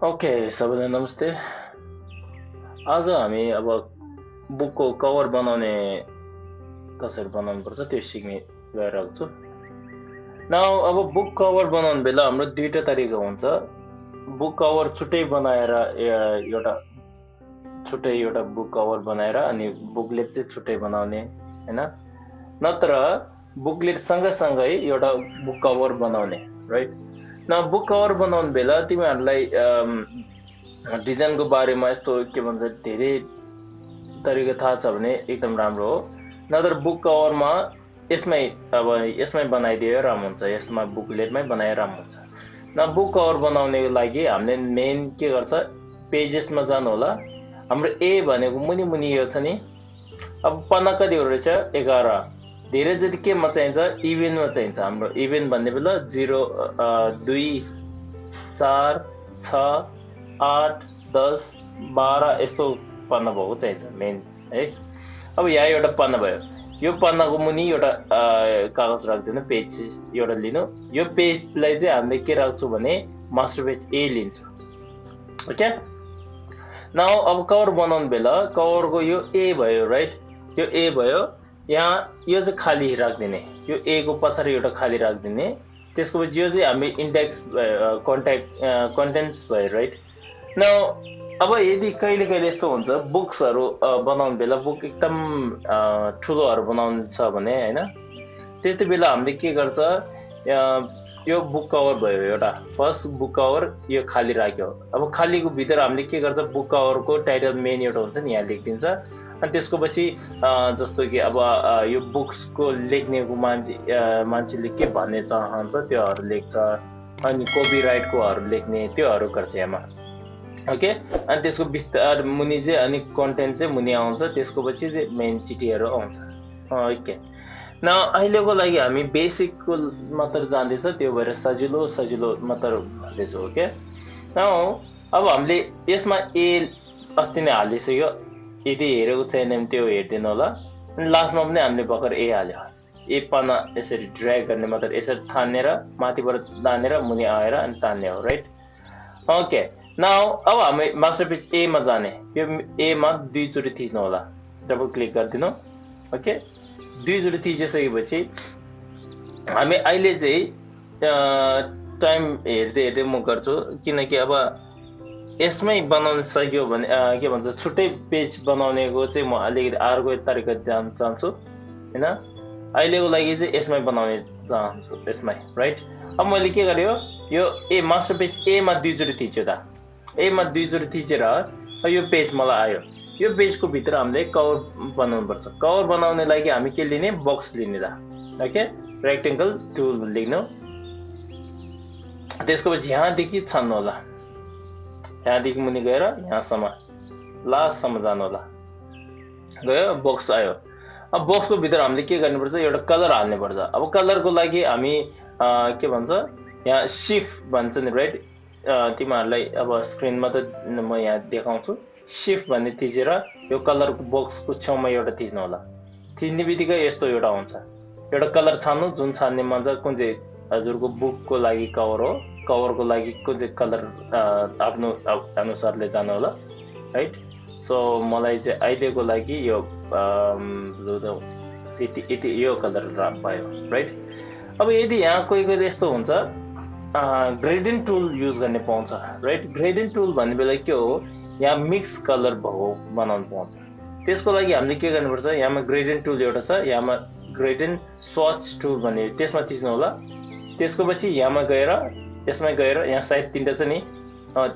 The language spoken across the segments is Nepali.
ओके सबैलाई नमस्ते। आज हामी अब बुकको कभर बनाउने कसरी बनाउनुपर्छ त्यो सिक्ने गइरहेको छु। नाउ अब बुक कभर बनाउनु बेला हाम्रो दुईटा तरिका हुन्छ। बुक कभर छुट्टै बनाएर एउटा बुक कभर बनाएर अनि बुकलेट चाहिँ छुट्टै बनाउने हैन, नत्र बुकलेट सँगसँगै एउटा बुक कभर बनाउने, राइट? न बुक कभर बनाउनु बेला तिमीहरूलाई डिजाइनको बारेमा यस्तो के भन्छ धेरै तरिका थाहा छ भने एकदम राम्रो हो, नत्र बुक कभरमा यसमै बनाइदिए राम्रो हुन्छ, यसमा बुकलेटमै बनाए राम्रो हुन्छ। न बुक कभर बनाउनेको लागि हामीले मेन के गर्छ, पेजेसमा जानु होला। हाम्रो ए भनेको मुनि मुनि यो छ नि, अब पन्ना कति रहेछ 11। धेरै जति केमा चाहिन्छ, इभेनमा चाहिन्छ। हाम्रो इभेन भन्ने बेला 0 2 4 6 8 10 12 यस्तो पन्ना भएको चाहिन्छ मेन है। अब यहाँ एउटा पन्ना भयो, यो पन्नाको मुनि एउटा कागज राख्दिनु, पेज एउटा लिनु। यो पेजलाई चाहिँ हामीले के राख्छु भने मास्टर पेज ए लिन्छु। ओके, नाउ अब कभर बनाउनु बेला कभरको यो ए भयो, राइट? यो ए भयो, यहाँ यो चाहिँ खाली राख्दिने, यो ए को पछाडि एउटा खाली राख्दिने। त्यसको पछि यो चाहिँ हामी इन्डेक्स कन्टेन्ट्स भयो, राइट? नाउ अब यदि कहिले कहिले यस्तो हुन्छ बुक्सहरू बनाउनु बेला बुक एकदम ठुलोहरू बनाउनु छ भने हैन, त्यति बेला हामीले के गर्छ, यो बुक कभर भयो एउटा फर्स्ट बुक कभर, यो खाली राख्यो। अब खालीको भित्र हामीले के गर्छ, बुक कभरको टाइटल मेन एउटा हुन्छ नि, यहाँ लेखिदिन्छ। अनि त्यसको पछि जस्तो कि अब यो बुक्सको लेख्नेको मान्छेले के भन्ने चाहन्छ त्योहरू लेख्छ, अनि कपिराइटकोहरू लेख्ने त्योहरू गर्छ यहाँमा। ओके, अनि त्यसको विस्तार मुनि चाहिँ अनि कन्टेन्ट चाहिँ मुनि आउँछ, त्यसको पछि चाहिँ मेन चिठीहरू आउँछ। ओके, न अहिलेको लागि हामी बेसिकको मात्र जान्दैछ, त्यो भएर सजिलो मात्र भन्दैछु। ओके, न अब हामीले यसमा ए अस्ति नै हालिसक्यो, यदि हेरेको छैन भने त्यो हेरिदिनु होला। अनि लास्टमा पनि हामीले भर्खर ए हाल्यो। ए पन्ना यसरी ड्र्याग गर्ने मतलब यसरी थानेर माथिबाट तानेर मुनि आएर अनि तान्ने हो, राइट? ओके, नाउ अब हामी मास्टर पेज ए मा जाने। यो ए मा दुईचोटि थिच्नु होला, डबल क्लिक गरिदिनु। ओके, दुईचोटि थिचिसकेपछि हामी अहिले चाहिँ टाइम हेर्दै म गर्छु, किनकि अब यसमै बनाउन सक्यो भने के भन्छ छुट्टै पेज बनाउनेको चाहिँ म अलिकति अर्को तरिका जान्न चाहन्छु हैन। अहिलेको लागि चाहिँ यसमै बनाउने चाहन्छु, यसमै, राइट? अब मैले के गर्यो, यो ए मास्टर पेज ए मा दुईचोटि थिच्यो त, ए मा दुईचोटि थिचेर यो पेज मलाई आयो। यो पेजको भित्र हामीले कभर बनाउनु पर्छ। कभर बनाउने लागि हामी के लिने, बक्स लिने त। ओके, रेक्टेंगल टुल लिनु। त्यसको पछि यहाँदेखि छान्नु होला, यहाँदेखि मुनि गएर यहाँसम्म लास्टसम्म जानु होला। गयो, बक्स आयो। अब बक्सको भित्र हामीले के गर्नुपर्छ, एउटा कलर हाल्नु पर्छ। अब कलरको लागि हामी के भन्छ, यहाँ शिफ्ट भन्छ नि, राइट? तिमीहरूलाई अब स्क्रिनमा त म यहाँ देखाउँछु। शिफ्ट भन्ने थिचेर यो कलरको बक्सको छेउमा एउटा थिच्नु होला। थिच्ने बित्तिकै यस्तो एउटा आउँछ, एउटा कलर छान्नु, जुन छान्ने मन छ, कुन चाहिँ हजुरको बुकको लागि कभर हो, कभरको लागि कुन चाहिँ कलर आफ्नो अनुसारले जानु होला, राइट? सो मलाई चाहिँ अहिलेको लागि यो यति यो कलर भयो, राइट? अब यदि यहाँ कोही यस्तो हुन्छ ग्रेडियन्ट टुल युज गर्ने पाउँछ, राइट? ग्रेडियन्ट टुल भन्ने बेला के हो, यहाँ मिक्स कलर भएको बनाउनु पाउँछ। त्यसको लागि हामीले के गर्नुपर्छ, यहाँमा ग्रेडियन्ट टुल एउटा छ, यहाँमा ग्रेडियन्ट स्वच टुल भन्ने, त्यसमा थिच्नु होला। त्यसको पछि यहाँमा गएर यसमा गएर यहाँ साइड तिनवटा छ नि,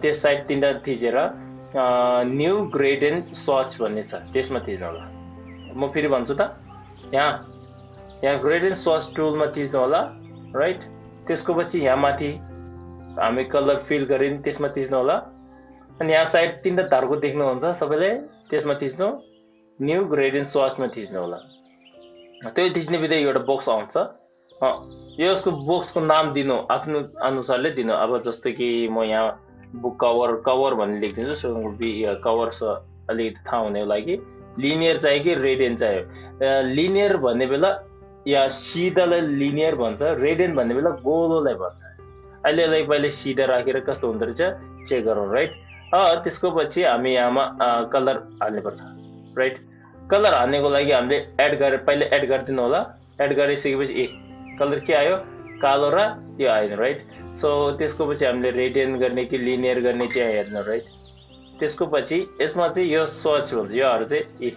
त्यस साइड तिनवटा थिचेर न्यू ग्रेडियन्ट स्वच भन्ने छ, त्यसमा थिच्नु होला। म फेरि भन्छु त, यहाँ ग्रेडियन्ट स्वच टुलमा थिच्नु होला, राइट? त्यसको पछि यहाँ माथि हामी कलर फिल गरिन्, त्यसमा थिच्नु होला। अनि यहाँ साइड तिनवटा धारको देख्नुहुन्छ सबैले, त्यसमा थिच्नु, न्यू ग्रेडियन्ट स्वचमा थिच्नु होला। त्यो थिच्ने बित्तिकै एउटा बक्स आउँछ। यसको बक्सको नाम दिनु आफ्नो अनुसारले दिनु। अब जस्तो कि म यहाँ बुक कभर भन्ने लेखिदिन्छु, सो कभर अलिकति थाहा हुनेको लागि। लिनियर चाहियो कि रेडियन चाहियो? लिनियर भन्ने बेला या सिधालाई लिनियर भन्छ, रेडियन भन्ने बेला गोलोलाई भन्छ। अहिले यसलाई पहिले सिधा राखेर कस्तो हुँदो रहेछ चेक गरौँ राइट त्यसको पछि हामी यहाँमा कलर हाल्नुपर्छ राइट कलर हाल्नेको लागि हामीले एड गरेर पहिले एड गरिदिनु होला एड गरिसकेपछि कलर के आयो कालो र त्यो आएन राइट सो त्यसको पछि हामीले रेडियन गर्ने कि लिनियर गर्ने त्यो हेर्नु राइट त्यसको पछि यसमा चाहिँ यो सर्च हुन्छ योहरु चाहिँ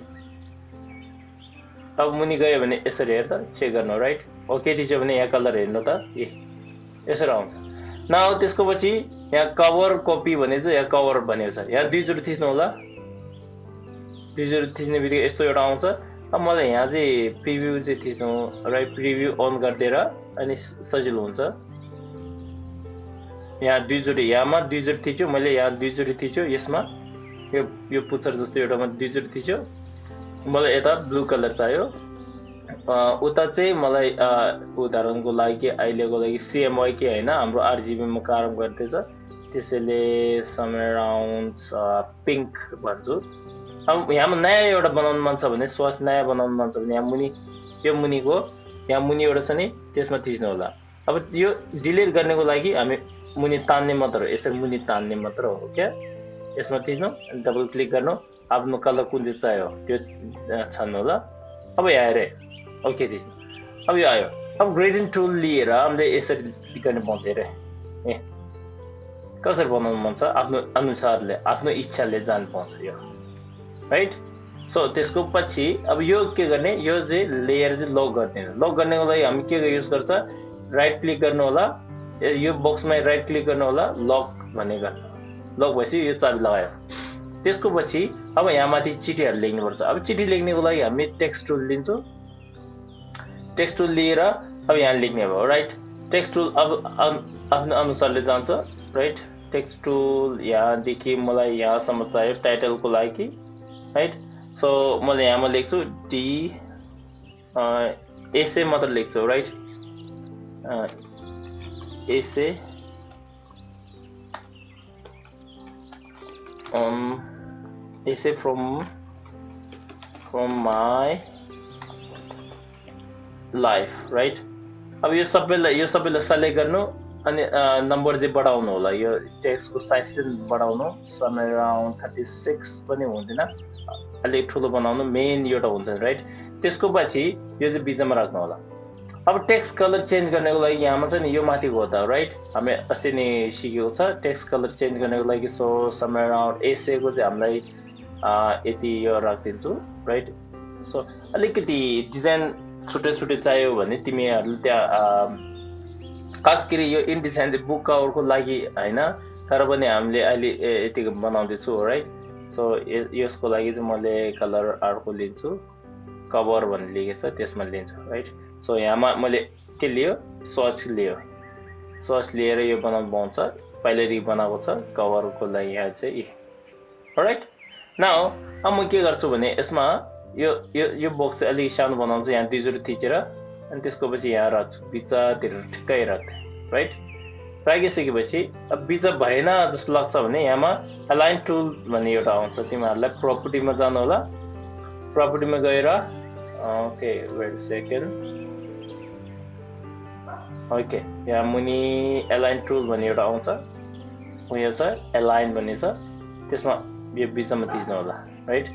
अब मुनि गयो भने यसरी हेर्दा चेक गर्नु राइट ओके थिच्यो भने यहाँ कलर हेर्नु त यसरी आउँछ नाउ त्यसको पछि यहाँ कभर कपी भने चाहिँ यहाँ कभर भनेको छ यहाँ दुई चोटी थिच्नु होला दुई चोटी थिच्ने बित्तिकै यस्तो एउटा आउँछ अब मलाई यहाँ चाहिँ प्रिभ्यू चाहिँ थिच्नु राइट प्रिभ्यू अन गरिदिएर अनि सजिलो हुन्छ यहाँ दुई चोटी यहाँमा दुई चोटी थिच्यो मैले यहाँ दुई चोटी थिच्यो यसमा यो पुच्छर जस्तो एउटामा दुई चोटी थिच्यो मलाई यता ब्लू कलर चाहियो उता चाहिँ मलाई उदाहरणको लागि अहिलेको लागि CMY के हैन हाम्रो RGB मा काम गर्दैछ त्यसैले सम अराउन्ड पिंक भन्छु अब यहाँमा नयाँ एउटा बनाउन मन छ भने स्वास नयाँ बनाउन मन छ भने यहाँ मुनि यो मुनिको यहाँ मुनि एउटा छ नि त्यसमा थिच्नु होला अब यो डिलिट गर्नको लागि हामी मुनि तान्ने मात्र हो यसरी मुनि तान्ने मात्र हो क्या यसमा थिच्नु अनि डबल क्लिक गर्नु आफ्नो कलर कुन चाहिँ चाहियो त्यो छान्नु होला अब यहाँ हेरे ओके थिच्नु अब यो आयो अब ग्रेडियन्ट टुल लिएर हामीले यसरी गर्ने पाउँछ हेरे कसरी बनाउनु मन छ आफ्नो अनुसारले आफ्नो इच्छाले जान पाउँछ यो राइट सो त्यसको पछि अब यो के गर्ने यो चाहिँ लेयर चाहिँ लक गर्नेको लागि हामी के युज गर्छ राइट क्लिक गर्नु होला यो बक्समा राइट क्लिक गर्नु होला लक भनेको लक भएपछि यो चाबी लगायो त्यसको पछि अब यहाँ माथि चिठीहरु लेख्नुपर्छ अब चिठी लेख्नेको लागि हामी टेक्स्ट टुल लिन्छौं टेक्स्ट टुल लिएर अब यहाँ लेख्ने भयो राइट टेक्स्ट टुल अब आफ्नो अनुसारले जान्छ राइट टेक्स्ट टुल यहाँदेखि मलाई यहाँसम्म चाहियो टाइटलको लागि राइट सो मैले यहाँमा लेख्छु डी एसे मात्र लेख्छु right essay essay from my life right अब यो सबैलाई सेलेक्ट गर्नु अनि नम्बर चाहिँ बढाउनु होला यो टेक्स्टको साइज चाहिँ बढाउनु सम अराउन्ड 36 पनि हुँदैन अलि ठुलो बनाउनु मेन एउटा हुन्छ राइट त्यसको पछि यो चाहिँ बिचमा राख्नु होला अब टेक्स्ट कलर चेन्ज गर्नको लागि यहाँमा चाहिँ यो माथिको हो त राइट हामी अस्ति नै सिकेको छ टेक्स्ट कलर चेन्ज गर्नको लागि सो सम अराउन्ड एसे को चाहिँ हामीलाई यति यो राखिदिन्छु राइट सो अलिकति डिजाइन छुट्टै चाहियो भने तिमीहरुले त्यहाँ खास गरी यो इनडिजाइन बुक कभरको लागि हैन तर पनि हामीले अहिले यति बनाउँदै छु राइट सो यसको लागि चाहिँ मैले कलर अर्को लिन्छु कभर भन्ने लेखेको छ त्यसमा लिन्छु राइट सो यहाँमा मैले के लियो सर्च लिएर यो बनाउन पाउँछ पहिलेदेखि बनाएको छ कभरको लागि यहाँ चाहिँ राइट नाउ अब म के गर्छु भने यसमा यो बक्स चाहिँ अलि सानो बनाउँछु यहाँ दुईचोटी थिचेर अनि त्यसको पछि यहाँ राख्छु बिचतिर ठिक्कै राख्थे राइट राखिसकेपछि अब बिच भएन जस्तो लाग्छ भने यहाँमा अलाइन टुल भन्ने एउटा आउँछ तिमीहरुलाई प्रपर्टीमा जानु होला प्रपर्टीमा गएर ओके वेट सेकेन्ड ओके यहाँ मुनि अलाइन टुल भन्ने एउटा आउँछ उयो छ अलाइन भन्ने छ त्यसमा यो बिचमा थिच्नु होला राइट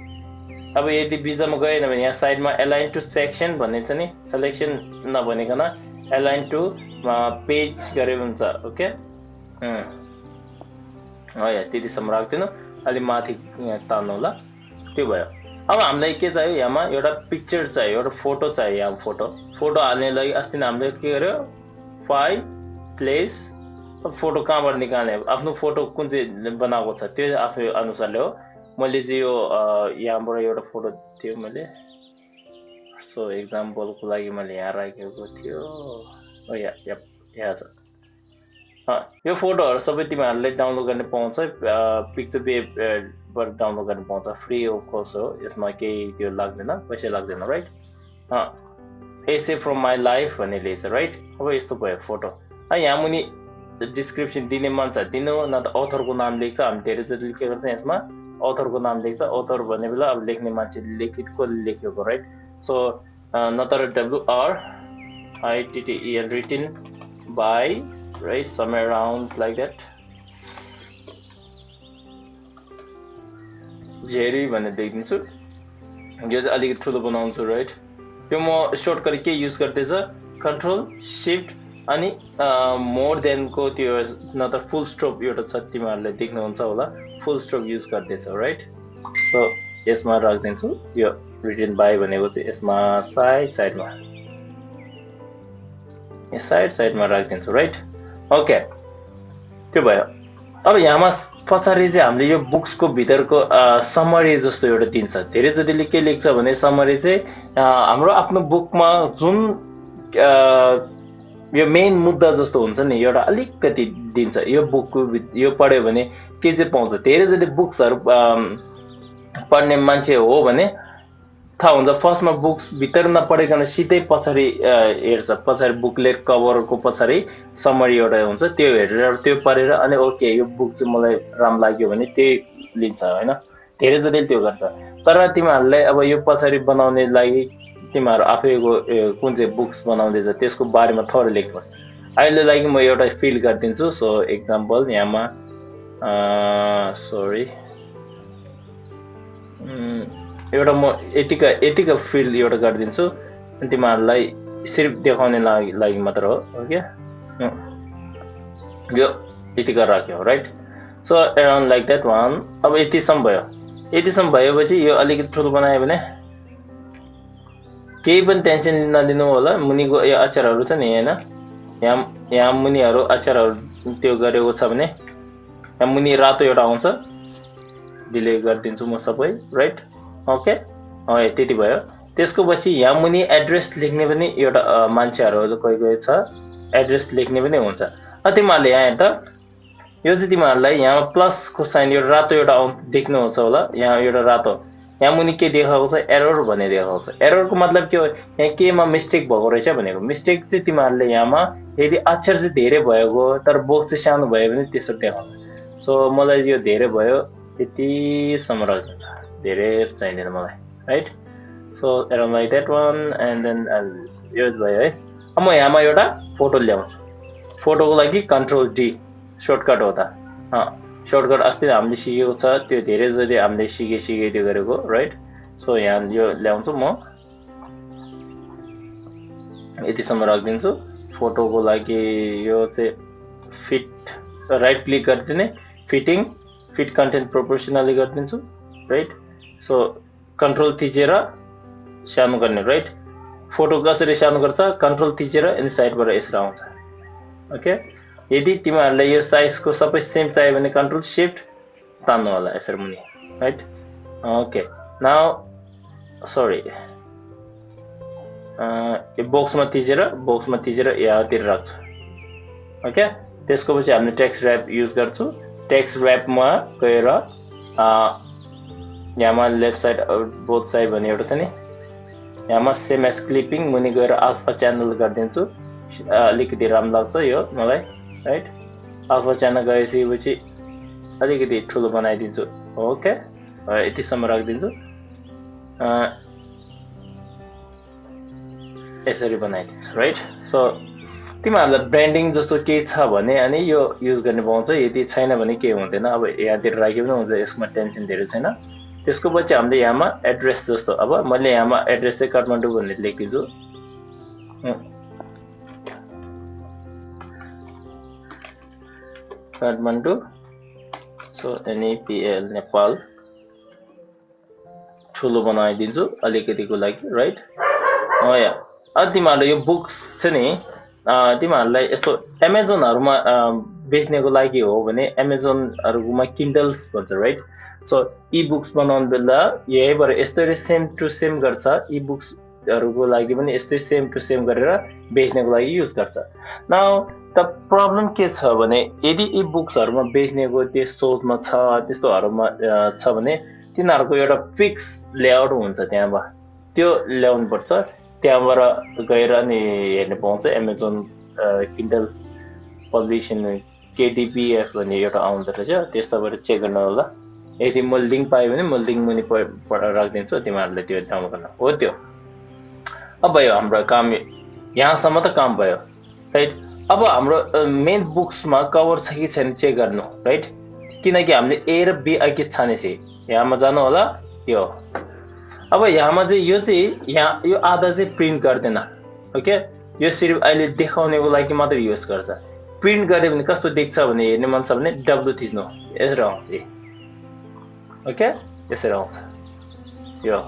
अब यदि बिचमा गएन भने यहाँ साइडमा अलाइन टु सेक्सन भन्ने छ नि सिलेक्सन नभनेकन अलाइन टु पेज गरे हुन्छ ओके यहाँ त्यतिसम्म राख्दिनु अलि माथि तान्नु होला त्यो भयो अब हामीलाई के चाहियो यहाँमा एउटा पिक्चर चाहियो एउटा फोटो चाहियो यहाँ फोटो हाल्ने लागि अस्ति नै हामीले के गर्यो फाइल प्लेस फोटो कहाँबाट निकाल्ने आफ्नो फोटो कुन चाहिँ बनाएको छ त्यो आफ्नो अनुसारले हो मैले चाहिँ यो यहाँबाट एउटा फोटो थियो मैले सो एक्जाम्पलको लागि मैले यहाँ राखेको थियो यहाँ छ यो फोटोहरु सबै तिमीहरुले डाउनलोड गर्न पाउँछ पिक्चर वेबबाट डाउनलोड गर्न पाउँछ फ्री अफ कोर्स हो यसमा केही त्यो लाग्दैन पैसा लाग्दैन right essay from my life भन्ने लेख्छ राइट अब यस्तो भयो फोटो यहाँ मुनि डिस्क्रिप्सन दिने मन छ दिनु न त अथरको नाम लेख्छ हामी धेरै जति के गर्छ यसमा अथरको नाम लेख्छ अथर भन्ने बेला अब लेख्ने मान्छेले लेखेको राइट सो नत्र WRITTEN written by right, somewhere around like that. जेरी भन्ने देखिदिन्छु यो चाहिँ अलिकति ठुलो बनाउँछु राइट यो म सर्टकट के युज गर्दैछ कन्ट्रोल शिफ्ट अनि मोर देन को त्यो नत्र फुल स्ट्रोक एउटा छ तिमीहरुले देख्नुहुन्छ होला फुल स्ट्रोक युज गर्दैछ राइट सो यसमा राख्दिन्छु यो रिटन बाइ भनेको चाहिँ यसमा साइडमा यो साइडमा राख्दिन्छु राइट ओके त्यो भयो अब यहाँमा पछाडी चाहिँ हामीले यो बुक्स को भित्रको समरी जस्तो एउटा दिन्छ धेरै जतिले के लेख्छ भने समरी चाहिँ हाम्रो आफ्नो बुकमा जुन यो मेन मुद्दा जस्तो हुन्छ नि एउटा अलिकति दिन्छ यो बुकको यो पढ्यो भने के चाहिँ पाउँछ धेरै जति बुक्सहरु पढ्ने मान्छे हो भने थाहा हुन्छ फर्स्टमा बुक्स भित्र नपढेकन सिधै पछाडी हेर्छ पछाडी बुकलेट कभरको पछाडी समरी एउटा हुन्छ त्यो हेरेर त्यो पढेर अनि ओके यो बुक चाहिँ मलाई राम्रो लाग्यो भने त्यही लिन्छ हैन धेरै जतिले त्यो गर्छ तर तिमीहरुले अब यो पछाडी बनाउने लागि तिमीहरु आफैको कुन चाहिँ बुक्स बनाउँदैछ त्यसको बारेमा थोरै लेख्नुपर्छ अहिले लागि म एउटा फिल गर्दिन्छु सो एक्जाम्पल यहाँमा सरी एउटा म यतिका फिल एउटा गर्दिन्छु अनि तिमीहरुलाई सिर्फ देखाउने लागि मात्र हो ओके यो यतिका राख्यो right so around like that one अब यतिसम्म भएपछि यो अलिकति ठुलो बनायो भने केही पनि टेन्सन नलिनु होला मुनिको यो अक्षरहरु छ नि हैन यहाँ मुनिहरु अक्षरहरु त्यो गरेको छ भने यहाँ मुनि रातो एउटा आउँछ डिलिट गरिदिन्छु म सबै राइट ओके त्यति भयो त्यसको पछि यहाँ मुनि एड्रेस लेख्ने पनि एउटा मान्छेहरु कोही छ एड्रेस लेख्ने पनि हुन्छ तिमीहरुले यहाँ हेर्दा यो चाहिँ तिमीहरुलाई यहाँ प्लस को साइन एउटा रातो एउटा देख्नुहुन्छ होला यहाँ एउटा रातो यहाँ मुनि के देखाएको छ एरर भन्ने देखाएको छ एररको मतलब के हो यहाँ केमा मिस्टेक भएको रहेछ भनेको मिस्टेक चाहिँ तिमीहरुले यहाँमा यदि अक्षर चाहिँ धेरै भएको तर बक्स चाहिँ सानो भयो भने त्यसो देखाउँछ सो मलाई यो धेरै भयो यति सम्म राख्दिन्छ धेरै चाहिँदैन मलाई right so around like that one and then यो भयो है अब म यहाँमा एउटा फोटो ल्याउँछु फोटोको लागि कन्ट्रोल डी सर्टकट हो त सर्टकट अस्ति हामीले सिकेको छ त्यो धेरै जति हामीले सिके त्यो गरेको राइट सो यहाँ यो ल्याउँछु म यतिसम्म राख्दिन्छु फोटोको लागि यो चाहिँ फिट राइट क्लिक गरिदिने फिट कन्टेन्ट प्रोपोर्सनली गरिदिन्छु राइट सो कन्ट्रोल थिचेर सानो गर्ने राइट फोटो कसरी सानो गर्छ कन्ट्रोल थिचेर अनि साइडबाट यसरी आउँछ ओके यदि तिमीहरुलाई यो साइजको सबै सेम चाहियो भने कन्ट्रोल शिफ्ट तान्नु होला यसरी मुनि राइट ओके नाउ सरी यो बक्समा थिचेर यहाँतिर राख्छु ओके त्यसको पछि हामीले टेक्स्ट र्याप युज गर्छु टेक्स्ट र्यापमा गएर यहाँमा लेफ्ट साइड बोथ साइड भन्ने एउटा छ नि यहाँमा सेम एज क्लिपिङ मुनि गएर अल्फा च्यानल गरिदिन्छु अलिकति राम्रो लाग्छ यो मलाई राइट अल्फा च्यानल गएपछि अलिकति ठुलो बनाइदिन्छु ओके यतिसम्म राखिदिन्छु यसरी बनाइदिन्छु राइट सो तिमीहरुलाई ब्रान्डिङ जस्तो केही छ भने अनि यो युज गर्ने पाउँछ यदि छैन भने के हुँदैन अब यहाँतिर राख्यो पनि हुन्छ यसमा टेन्सन धेरै छैन त्यसको पछि हामीले यहाँमा एड्रेस जस्तो अब मैले यहाँमा एड्रेस चाहिँ काठमाडौँ भन्ने लेखिदिन्छु काठमाडौँ सो NEPL नेपाल ठुलो बनाइदिन्छु अलिकतिको लागि राइट तिमीहरुले यो बुक्स छ नि तिमीहरुलाई यस्तो अमेजनहरुमा बेच्नेको लागि हो भने अमेजनहरुमा किन्डल्स भन्छ राइट सो ई बुक्स बनाउनु बेला यहीबाट यस्तै सेम टु सेम गर्छ ई बुक्सहरुको लागि पनि यस्तै सेम टु सेम गरेर बेच्नेको लागि युज गर्छ नाउ त प्रब्लम के छ भने यदि ई बुक्सहरुमा बेच्नेको त्यो सोचमा छ त्यस्तोहरुमा छ भने तिनीहरुको एउटा फिक्स लेआउट हुन्छ त्यहाँबाट त्यो ल्याउनु पर्छ त्यहाँबाट गएर अनि हेर्न पाउँछ अमेजन किन्डल पब्लिसिङ KDPF भन्ने एउटा आउँदो रहेछ त्यस्तोबाट चेक गर्न होला यदि म लिंक पाएँ भने म लिंक मुनि राखिदिन्छु तिमीहरुले त्यो डाउनलोड गर्न हो त्यो अब भयो हाम्रो काम यहाँसम्म त काम भयो राइट अब हाम्रो मेन बुक्समा कभर छ कि छैन चेक गर्नु राइट किनकि हामीले ए र बी अघि छाने छ यहाँमा जानु होला यो अब यहाँमा चाहिँ यो चाहिँ यहाँ यो आधा चाहिँ प्रिन्ट गर्दैन ओके यो सिर्फ अहिले देखाउनको लागि मात्र युज गर्छ प्रिन्ट गर्यो भने कस्तो देख्छ भने हेर्ने मन छ भने डब्लु थिच्नु यसरी आउँछ ओके यसरी आउँछ यो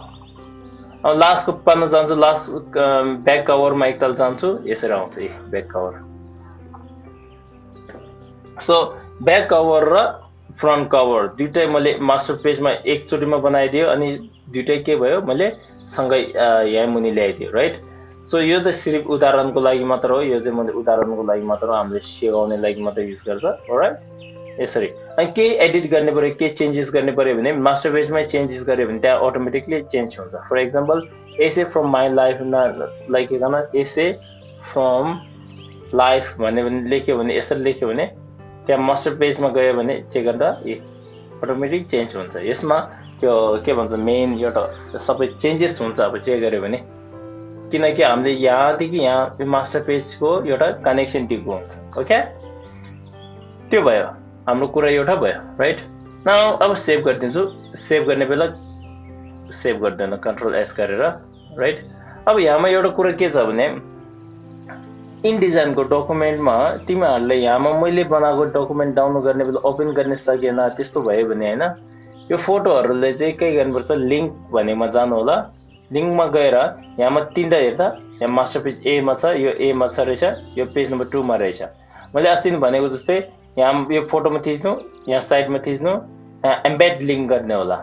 अब लास्टको पन्ना जान्छु लास्ट ब्याक कभरमा एकताल जान्छु यसरी आउँछ back cover so back cover र फ्रन्ट कभर दुईटै मैले मास्टर पेजमा एकचोटिमा बनाइदियो अनि दुईटै के भयो मैले सँगै यहाँ मुनि ल्याइदियो राइट सो यो त सिर्फ उदाहरणको लागि मात्र हो यो चाहिँ मैले उदाहरणको लागि मात्र हो हामीले सिकाउने लागि मात्र युज गर्छ राइट यसरी अनि केही एडिट गर्ने पर्यो केही चेन्जेस गर्ने पर्यो भने मास्टर पेजमै चेन्जेस गर्यो भने त्यहाँ अटोमेटिकली चेन्ज हुन्छ for example essay from my life लेखिकन एसे फ्रम लाइफ भन्यो भने लेख्यो भने यसरी लेख्यो भने त्यहाँ मास्टर पेजमा गयो भने चेक गर्दा अटोमेटिक चेन्ज हुन्छ यसमा त्यो के भन्छ मेन एउटा सबै चेन्जेस हुन्छ अब चेक गर्यो भने किनकि हामीले यहाँदेखि यहाँ मास्टर पेजको एउटा कनेक्सन दिएको हुन्छ ओके त्यो भयो हाम्रो कुरा एउटा भयो राइट न अब सेभ गरिदिन्छु सेभ गर्ने बेला सेभ गर्दैन कन्ट्रोल एस गरेर राइट अब यहाँमा एउटा कुरा के छ भने इनडिजाइनको डकुमेन्टमा तिमीहरूले यहाँमा मैले बनाएको डकुमेन्ट डाउनलोड गर्ने बेला ओपन गर्ने सकेन त्यस्तो भयो भने हैन यो फोटोहरूले चाहिँ के गर्नुपर्छ लिंक भनेमा जानु होला लिंकमा गएर यहाँमा तीनटा हेर्दा यहाँ मास्टर पेज ए मा छ यो ए मा छ रहेछ यो पेज नम्बर 2 मा रहेछ मैले अस्ति नै भनेको जस्तै यहाँ यो फोटोमा थिच्नु यहाँ साइडमा थिच्नु यहाँ एम्बेड लिंक गर्ने होला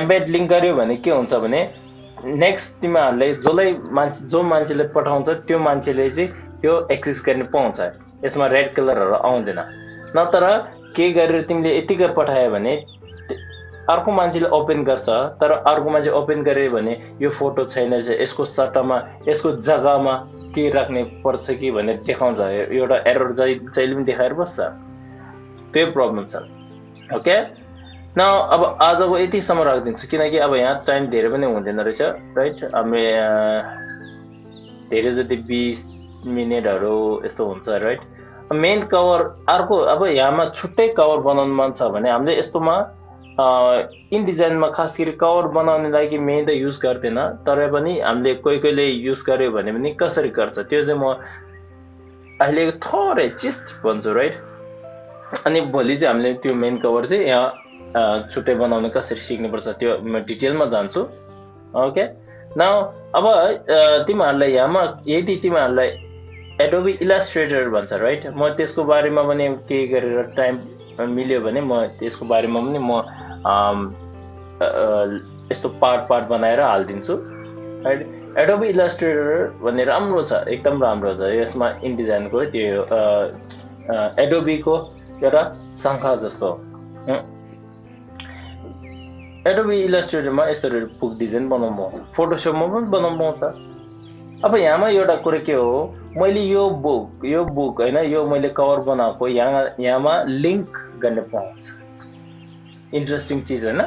एम्बेड लिंक गर्यो भने के हुन्छ भने नेक्स्ट तिमीहरूले जो मान्छेले पठाउँछ त्यो मान्छेले चाहिँ यो एक्सेस गर्ने पाउँछ यसमा रेड कलरहरु आउँदैन नत्र के गरेर तिमीले यतिकै पठायो भने अर्को मान्छेले ओपन गर्छ तर अर्को मान्छे ओपन गर्यो भने यो फोटो छैन यसको सट्टामा यसको जग्गामा के राख्ने पर्छ कि भन्ने देखाउँछ एउटा एरर जहिले पनि देखाएर बस्छ त्यो प्रब्लम छ ओके न अब आजको यतिसम्म राखिदिन्छु किनकि अब यहाँ टाइम धेरै पनि हुँदैन रहेछ राइट हामी धेरै जति 20 मिनेटहरु यस्तो हुन्छ राइट मेन कभर अर्को अब यहाँमा छुट्टै कभर बनाउन मन छ भने हामीले यस्तोमा इनडिजाइनमा खास गरी कभर बनाउन लागि मेन त युज गर्दैन तर पनि हामीले कोही युज गर्यो भने पनि कसरी गर्छ त्यो चाहिँ म अहिले थोरै चिस्ट भन्छु राइट अनि भोलि चाहिँ हामीले त्यो मेन कभर चाहिँ यहाँ छुट्टै बनाउन कसरी सिक्नुपर्छ त्यो म डिटेलमा जान्छु ओके नाउ अब तिमीहरुलाई यहाँमा यदि तिमीहरुलाई एडोबी इलस्ट्रेटर भन्छ राइट म त्यसको बारेमा पनि के गरेर टाइम मिल्यो भने म त्यसको बारेमा पनि म यस्तो पार्ट बनाएर हाल्दिन्छु राइट एडोबी इलस्ट्रेटर भन्ने राम्रो छ एकदम राम्रो छ यसमा इनडिजाइनको त्यो एडोबी को एउटा शाखा जस्तो एडोबी इलस्ट्रेटरमा यस्तो बुक डिजाइन बनाउनु पाउँछ फोटोशपमा पनि बनाउनु पाउँछ अब यहाँमा एउटा कुरा के हो मैले यो बुक हैन यो मैले कभर बनाएको यहाँमा लिंक गर्न पाउँछ इन्ट्रेस्टिङ चीज हैन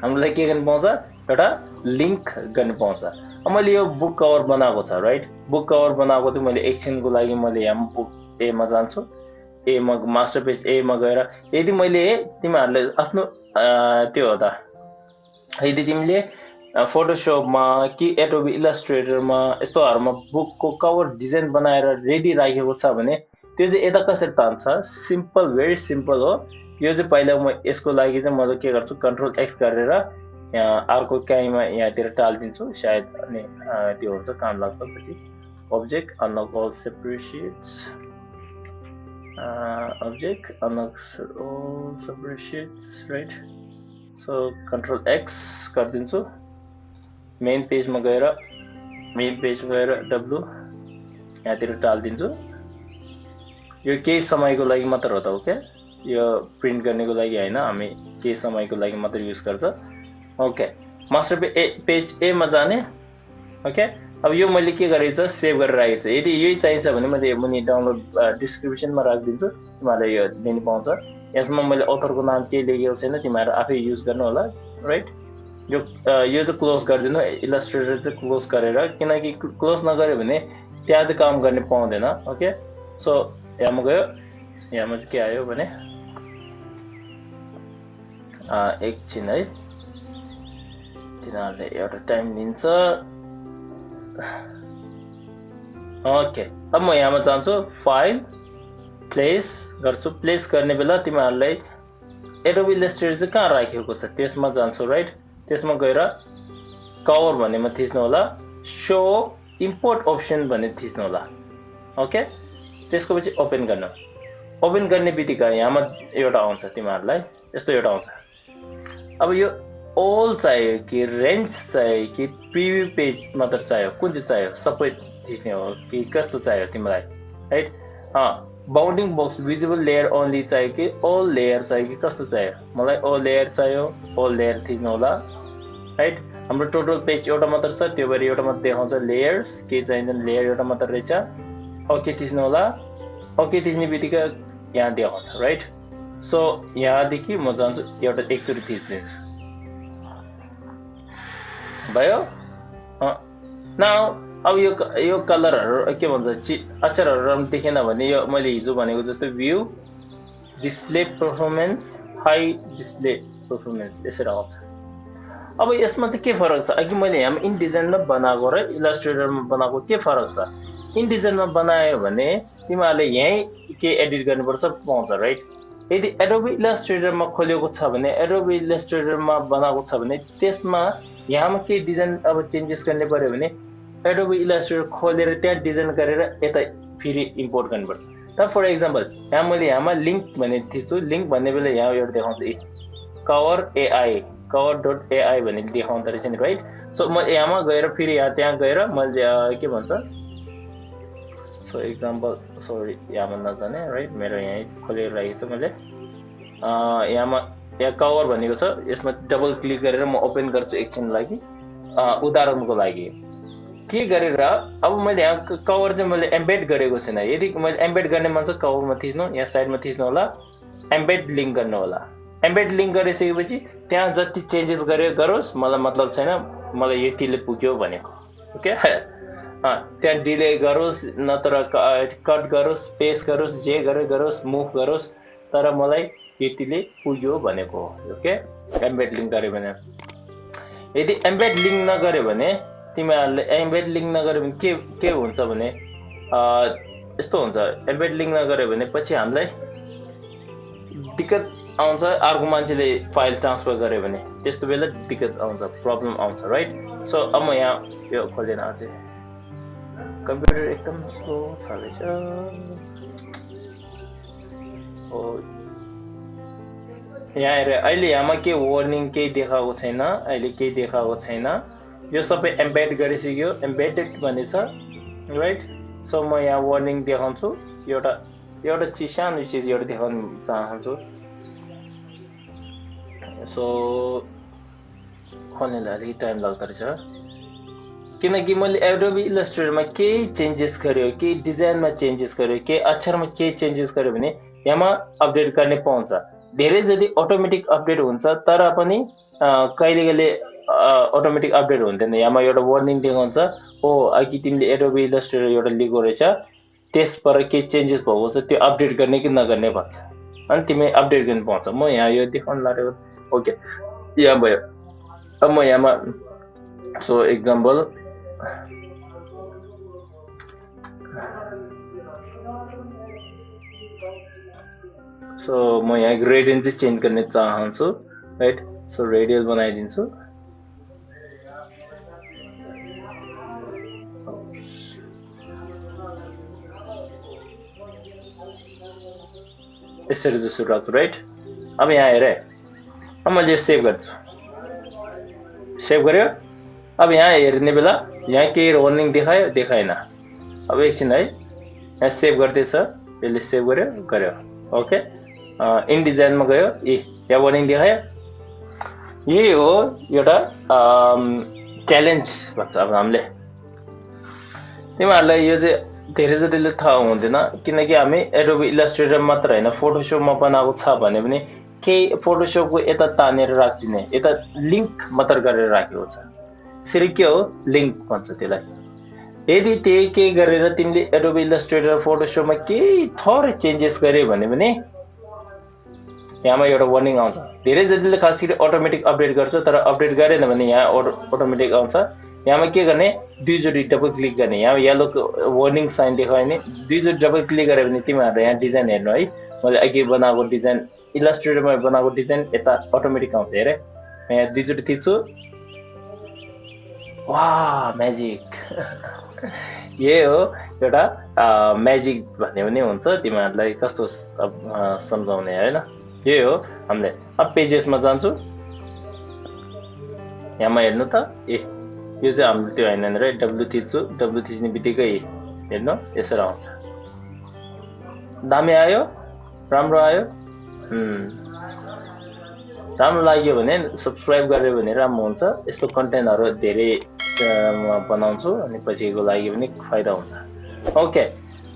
हामीलाई के गर्न पाउँछ एउटा लिंक गर्न पाउँछ अब मैले यो बुक कभर बनाएको छ राइट बुक कभर बनाएको चाहिँ मैले एकछिनको लागि मैले यहाँ बुक ए मा जान्छु ए मा मास्टर पेज ए मा गएर यदि मैले तिमीहरुले आफ्नो त्यो हो त यदि तिमीले फोटोशपमा कि एडोबी इलस्ट्रेटरमा यस्तोहरुमा बुकको कभर डिजाइन बनाएर रेडी राखेको छ भने त्यो चाहिँ यता कसरी तान्छ सिम्पल भेरी सिम्पल हो यो चाहिँ पहिला म यसको लागि चाहिँ म के गर्छु कन्ट्रोल एक्स गरेर यहाँ अर्को काइमा यहाँतिर टाल्दिन्छु सायद अनि त्यो हुन्छ काम लाग्छ पछि object unlock all separate sheets object unlock all separate sheets right so control X गरिदिन्छु मेन पेजमा गएर डब्लु यहाँतिर टाल्दिन्छु यो केही समयको लागि मात्र हो त ओके यो प्रिन्ट गर्नेको लागि हैन हामी केही समयको लागि मात्र युज गर्छ ओके मास्टर पेज ए मा जाने ओके अब यो मैले के गरेको छ सेभ गरेर राखेको छु यदि यही चाहिन्छ भने मैले मुनि डाउनलोड डिस्क्रिप्सनमा राखिदिन्छु तिमीहरुले यो लिन पाउँछ यसमा मैले अथरको नाम के लेखेको छैन तिमीहरु आफै युज गर्नु होला राइट यो चाहिँ क्लोज गरिदिनु इलस्ट्रेटर चाहिँ क्लोज गरेर किनकि क्लोज नगर्यो भने त्यहाँ चाहिँ काम गर्ने पाउँदैन ओके सो यहाँ गयो, यहाँ चाहिँ के आयो भने एकछिन है, तिनीहरूले एउटा टाइम लिन्छ। ओके, अब म यहाँमा जान्छु, फाइल प्लेस गर्छु। प्लेस गर्ने बेला तिमीहरूलाई एडोबी इलस्ट्रेटर चाहिँ कहाँ राखेको छ त्यसमा जान्छु, राइट। त्यसमा गएर कभर भन्नेमा थिच्नु होला, शो इम्पोर्ट अप्सन भन्ने थिच्नु होला। ओके, त्यसको पछि ओपन गर्नु। ओपन गर्ने बित्तिकै यहाँमा एउटा आउँछ, तिमीहरूलाई यस्तो एउटा आउँछ। अब यो ऑल चाहियो कि रेंज चाहियो कि प्रिभ्यू पेज मात्र चाहियो, कुन चाहिँ चाहियो, सबै थिच्ने हो कि कस्तो चाहियो तिमीलाई, right. Bounding box visible layer only चाहियो कि ऑल लेयर चाहियो कि कस्तो चाहियो, मलाई ऑल लेयर चाहियो, ऑल लेयर थिच्नु होला, राइट। हाम्रो टोटल पेज एउटा मात्र छ, त्यो भएर एउटा मात्र देखाउँछ लेयर्स, के चाहिन्छ लेयर एउटा मात्र रहेछ। ओके थिच्नु होला। ओके थिच्ने बित्तिकै यहाँ देखाउँछ, राइट। सो यहाँदेखि म जान्छु एउटा एकचोटि थिचिदिन्छु, भयो। नाउ अब यो कलरहरू के भन्छ, अक्षरहरू देखेन भने यो मैले हिजो भनेको जस्तो view display performance, high display performance यसरी आउँछ। अब यसमा चाहिँ के फरक छ, अघि मैले यहाँ इनडिजाइनमा बनाएको र इलस्ट्रेटरमा बनाएको के फरक छ। इनडिजाइनमा बनायो भने तिमीहरूले यहीँ के एडिट गर्नुपर्छ पाउँछ, राइट। यदि एडोबी इलस्ट्रेटरमा खोलेको छ भने, एडोबी इलस्ट्रेटरमा बनाएको छ भने त्यसमा यहाँमा के डिजाइन अब चेन्जेस गर्ने पर्यो भने एडोबी इलस्ट्रेटर खोलेर त्यहाँ डिजाइन गरेर यता फेरि इम्पोर्ट गर्नुपर्छ। त फर एक्जाम्पल यहाँ मैले यहाँमा लिङ्क भन्ने थिच्छु, लिङ्क भन्ने बेला यहाँ एउटा देखाउँछ cover AI, cover dot AI भन्ने देखाउँदो रहेछ नि, राइट। सो म यहाँमा गएर फेरि त्यहाँ गएर मैले के भन्छ, सो एक्जाम्पल सरी यहाँमा नजाने, राइट। मेरो यहीँ खोलेर राखेको छ मैले, यहाँ कभर भनेको छ, यसमा डबल क्लिक गरेर म ओपन गर्छु एकछिन लागि, उदाहरणको लागि के गरेर। अब मैले यहाँ कभर चाहिँ मैले एम्बेड गरेको छैन, यदि मैले एम्बेड गर्ने मन छ कभरमा थिच्नु, यहाँ साइडमा थिच्नु होला, एम्बेड लिङ्क गर्नु होला। एम्बेड लिङ्क गरिसकेपछि त्यहाँ जति चेन्जेस गरोस् मलाई मतलब छैन, मलाई यतिले पुग्यो भनेको, ओके। त्यहाँ डिले गरोस् नत्र कट गरोस्, पेस्ट गरोस्, जे गरोस्, मुभ गरोस्, तर मलाई यतिले पुग्यो भनेको हो, ओके। एम्बेड लिङ्क गर्यो भने। यदि एम्बेड लिङ्क नगर्यो भने तिमीहरूले एम्बेड लिङ्क नगर्यो भने के हुन्छ भने यस्तो हुन्छ, एम्बेड लिङ्क नगर्यो भने पछि हामीलाई दिक्कत आउँछ, अर्को मान्छेले फाइल ट्रान्सफर गर्यो भने त्यस्तो बेला दिक्कत आउँछ, प्रब्लम आउँछ, राइट। सो अब म यहाँ यो खोलेन, अझै कम्प्युटर एकदम स्लो छ रहेछ। यहाँ हेर, अहिले यहाँमा के वार्निङ केही देखाएको छैन, अहिले केही देखाएको छैन, यो सबै एम्बेड गरिसक्यो, एम्बेडेड भन्ने छ, राइट। सो म यहाँ वार्निङ देखाउँछु, एउटा चिज सानो चिज एउटा देखाउन चाहन्छु। सो खोल्नेलाई अलिक टाइम लाग्दो रहेछ, किनकि मैले एडोबी इलस्ट्रेटरमा केही चेन्जेस गर्यो, केही डिजाइनमा चेन्जेस गर्यो, केही अक्षरमा केही चेन्जेस गर्यो भने यहाँमा अपडेट गर्ने पाउँछ। धेरै जति अटोमेटिक अपडेट हुन्छ, तर पनि कहिले कहिले अटोमेटिक अपडेट हुँदैन। यहाँमा एउटा वार्निङ देखाउँछ, हो अघि तिमीले एडोबी इलस्ट्रेटर एउटा लिएको रहेछ, त्यसबाट केही चेन्जेस भएको छ, त्यो अपडेट गर्ने कि नगर्ने भन्छ, अनि तिमी अपडेट गर्नु पाउँछ। म यहाँ यो देखाउन लागेको, ओके यहाँ भयो। अब म यहाँमा सो एक्जाम्पल सो म यहाँ ग्रेडियन्ट चाहिँ चेन्ज गर्ने चाहन्छु, राइट। सो रेडियल बनाइदिन्छु, यसरी जस्तो राख्छु, राइट। अब यहाँ हेर, अब मैले सेभ गर्छु, सेभ गर्यो। अब यहाँ हेर्ने बेला यहाँ केही वार्निङ देखायो, देखाएन। अब एकछिन है, यहाँ सेभ गर्दैछ, यसले सेभ गर्यो, ओके। इनडिजाइनमा गयो, यहाँ वार्निङ देखायो। यही हो एउटा च्यालेन्ज भन्छ अब हामीले। तिमीहरूलाई यो चाहिँ धेरै जतिले थाहा हुँदैन, किनकि हामी एडोबी इलस्ट्रेटर मात्र होइन फोटोसपमा बनाएको छ भने पनि केही फोटोसपको यता तानेर राखिदिने, यता लिङ्क मात्र गरेर राखेको छ। यसरी के हो, लिङ्क भन्छ त्यसलाई। यदि त्यही के गरेर तिमीले एडोबी इलस्ट्रेटर फोटोशपमा केही थोरै चेन्जेस गरे भने यहाँमा एउटा वार्निङ आउँछ। धेरै जतिले खास गरी अटोमेटिक अपडेट गर्छ, तर अपडेट गरेन भने यहाँ अटोमेटिक आउँछ। यहाँमा के गर्ने, दुईचोटि डबल क्लिक गर्ने। यहाँ येलोको वार्निङ साइन देखायो भने दुईचोटि डबल क्लिक गरे भने तिमीहरूले यहाँ डिजाइन हेर्नु है। मैले अघि बनाएको डिजाइन इलस्ट्रेटरमा बनाएको डिजाइन यता अटोमेटिक आउँछ। हेरे यहाँ दुईचोटि थिच्छु, वाह म्याजिक। यही हो एउटा म्याजिक भन्ने पनि हुन्छ। तिमीहरूलाई कस्तो सम्झाउने हैन, यही हो हामीले। अब पेजेसमा जान्छु, यहाँमा हेर्नु त, यो चाहिँ हाम्रो त्यो हैन रे। डब्लु थिच्छु, डब्लु थिच्ने बित्तिकै हेर्नु यसरी आउँछ। दामी आयो, राम्रो आयो। राम्रो लाग्यो भने सब्स्क्राइब गर्यो भने राम्रो हुन्छ। यस्तो कन्टेन्टहरु धेरै बनाउँछु अनि पछिको लागि पनि फाइदा हुन्छ। ओके,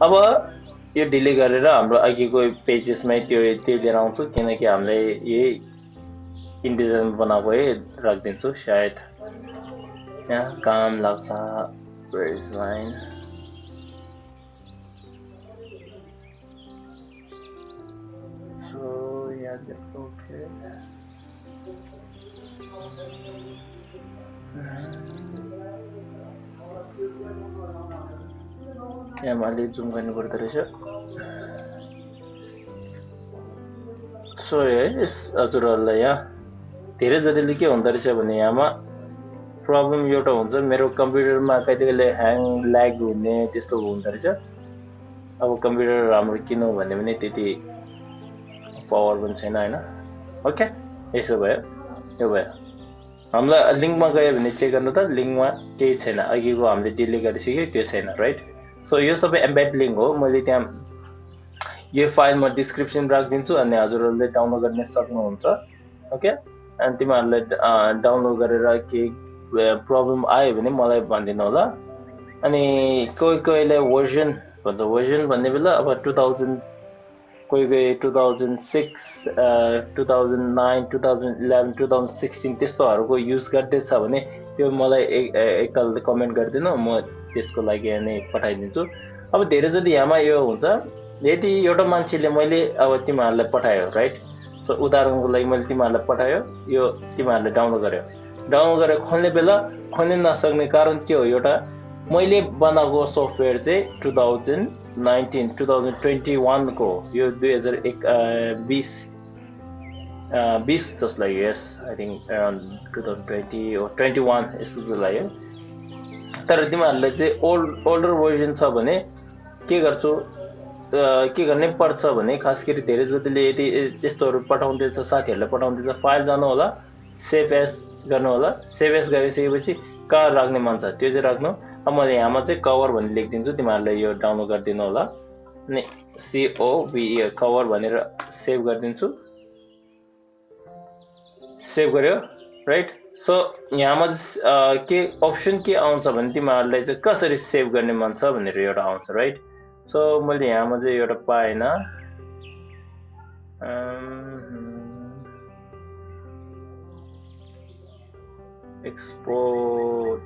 अब यो डिलिट गरेर हाम्रो अघिको पेजेसमै त्यो लिएर आउँछु, किनकि हामीले यही इन्डिजाइन बनाएकै राखिदिन्छु। सायद यहाँ काम लाग्छ। Where is line? So yeah, that's okay. यहाँ मैले जुम गर्नु पर्दो रहेछ। सो यस हजुरहरूलाई यहाँ धेरै जतिले के हुँदो रहेछ भने यहाँमा प्रब्लम एउटा हुन्छ, मेरो कम्प्युटरमा कहिलेकहिले ह्याङ ल्याग हुने त्यस्तो हुँदो रहेछ। अब कम्प्युटर राम्रो किनौँ भन्ने पनि त्यति पावर पनि छैन हैन। ओके, यसो भयो, यो भयो। हामीलाई लिङ्कमा गयो भने चेक गर्नु त, लिङ्कमा केही छैन। अघिको हामीले डिलिट गरिसक्यो, त्यो छैन, राइट। सो यो सबै एम्बेड लिङ्क हो। मैले त्यहाँ यो फाइलमा डिस्क्रिप्सन राखिदिन्छु अनि हजुरहरूले डाउनलोड गर्न सक्नुहुन्छ। ओके, अनि तिमीहरूले डाउनलोड गरेर के प्रब्लम आयो भने मलाई भनिदिनु होला। अनि कोहीले भर्जन भन्छ, भर्जन भन्ने बेला अब 2000 कोही 2006 2009 2011 2016 त्यस्तोहरूको युज गर्दैछ भने त्यो मलाई एकताल कमेन्ट गरिदिनु, म त्यसको लागि नै पठाइदिन्छु। अब धेरै जति यहाँमा यो हुन्छ, यदि एउटा मान्छेले मैले अब तिमीहरूलाई पठायो, राइट। सो उदाहरणको लागि मैले तिमीहरूलाई पठायो, यो तिमीहरूले डाउनलोड गर्यो, डाउनलोड गरेर खोल्ने बेला खोल्न नसक्ने कारण के हो, एउटा मैले बनाएको सफ्टवेयर चाहिँ 2021 को, यो 2020 जस्तो लाग्यो। यस, आई थिङ्क अराउन्ड 2020 or 21 यस्तो जस्तो लाग्यो। तर तिमीहरूले चाहिँ ओल्डर भर्जन छ भने के गर्छु, के गर्ने पर्छ भने खास गरी धेरै जतिले यदि यस्तोहरू पठाउँदैछ, साथीहरूलाई पठाउँदैछ, फाइल जानु होला, सेभ एज गर्नु होला। सेभ एज गरिसकेपछि कहाँ राख्ने मन छ त्यो चाहिँ राख्नु। अब मैले यहाँमा चाहिँ कभर भनेर लेखिदिन्छु, तिमीहरूले यो डाउनलोड गरिदिनु होला। अनि COVE कभर भनेर सेभ गरिदिन्छु। सेभ गर्यो, राइट। सो यहाँमा के अप्सन के आउँछ भने तिमीहरूलाई चाहिँ कसरी सेभ गर्ने मन छ भनेर एउटा आउँछ, राइट। सो मैले यहाँमा चाहिँ एउटा पाएन। एक्सपोर्ट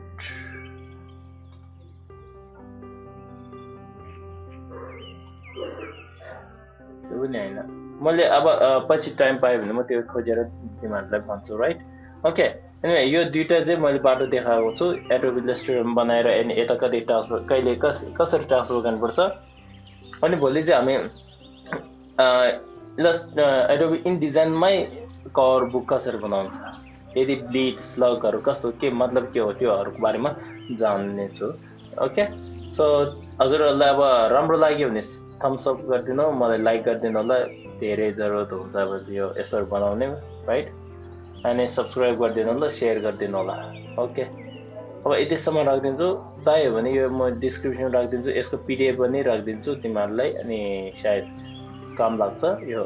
त्यो पनि हैन। मैले अब पछि टाइम पाएँ भने म त्यो खोजेर तिमीहरूलाई भन्छु, राइट। ओके, एनिवे यो दुईटा चाहिँ मैले बाटो देखाएको छु एडोबी इलस्ट्रेटर बनाएर अनि यता कति ट्रान्सफर कहिले कसरी ट्रान्सफर गर्नुपर्छ। अनि भोलि चाहिँ हामी एडोबी इनडिजाइनमै कभर बुक कसरी बनाउँछ, यदि ब्लिड स्लगहरू कस्तो के मतलब के हो त्योहरूको बारेमा जान्ने छु। ओके, सो हजुरहरूलाई अब राम्रो लाग्यो भने थम्स अप गरिदिनु, मलाई लाइक गरिदिनु होला। धेरै जरुरत हुन्छ अब यो यस्तोहरू बनाउने, राइट। अनि सब्सक्राइब गरिदिनु होला, सेयर गरिदिनु होला। ओके, अब यतिसम्म राखिदिन्छु। चाहियो भने यो म डिस्क्रिप्सन राखिदिन्छु, यसको PDF पनि राखिदिन्छु तिमीहरूलाई, अनि सायद काम लाग्छ यो।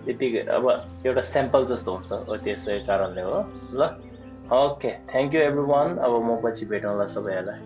यति अब एउटा स्याम्पल जस्तो हुन्छ, त्यसै कारणले हो। ल, ओके, थ्याङ्क यू एभ्रिवान। अब म पछि भेटौँला सबैलाई।